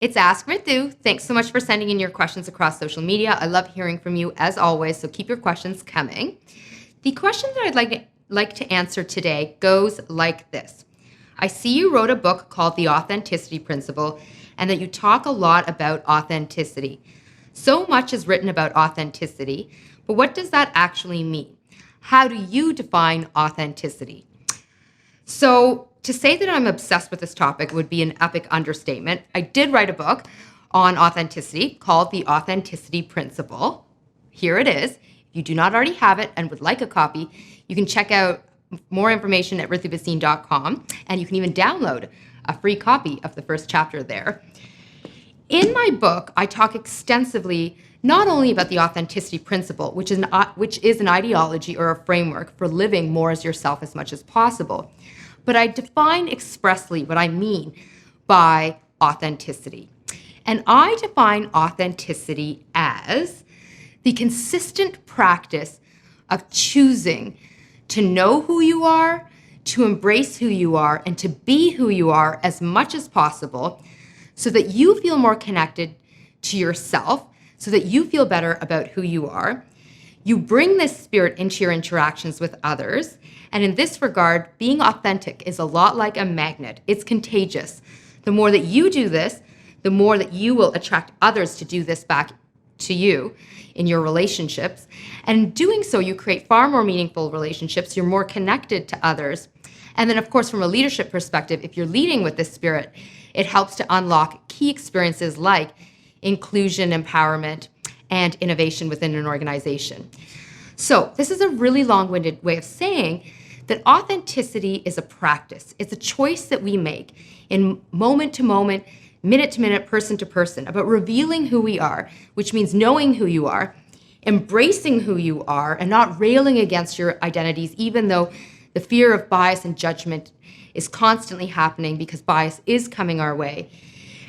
It's Ask Ritu. Thanks so much for sending in your questions across social media. I love hearing from you as always, so keep your questions coming. The question that I'd like to answer today goes like this. I see you wrote a book called The Authenticity Principle and that you talk a lot about authenticity. So much is written about authenticity, but what does that actually mean? How do you define authenticity? So to say that I'm obsessed with this topic would be an epic understatement. I did write a book on authenticity called The Authenticity Principle. Here it is. If you do not already have it and would like a copy, you can check out more information at ritubhasin.com, and you can even download a free copy of the first chapter there. In my book, I talk extensively not only about the authenticity principle, which is an ideology or a framework for living more as yourself as much as possible, but I define expressly what I mean by authenticity. And I define authenticity as the consistent practice of choosing to know who you are, to embrace who you are, and to be who you are as much as possible so that you feel more connected to yourself, so that you feel better about who you are. You bring this spirit into your interactions with others. And in this regard, being authentic is a lot like a magnet. It's contagious. The more that you do this, the more that you will attract others to do this back to you in your relationships. And in doing so, you create far more meaningful relationships. You're more connected to others. And then, of course, from a leadership perspective, if you're leading with this spirit, it helps to unlock key experiences like inclusion, empowerment, and innovation within an organization. So this is a really long-winded way of saying that authenticity is a practice. It's a choice that we make in moment to moment, minute to minute, person to person, about revealing who we are, which means knowing who you are, embracing who you are, and not railing against your identities, even though the fear of bias and judgment is constantly happening because bias is coming our way.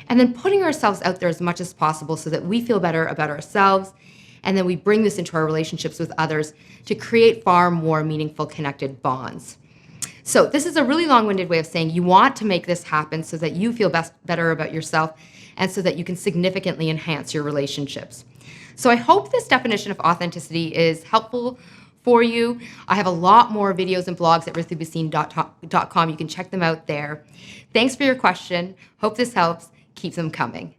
And then putting ourselves out there as much as possible so that we feel better about ourselves, and then we bring this into our relationships with others to create far more meaningful, connected bonds. So this is a really long-winded way of saying you want to make this happen so that you feel better about yourself and so that you can significantly enhance your relationships. So I hope this definition of authenticity is helpful for you. I have a lot more videos and blogs at ritubhasin.com. You can check them out there. Thanks for your question. Hope this helps. Keep them coming.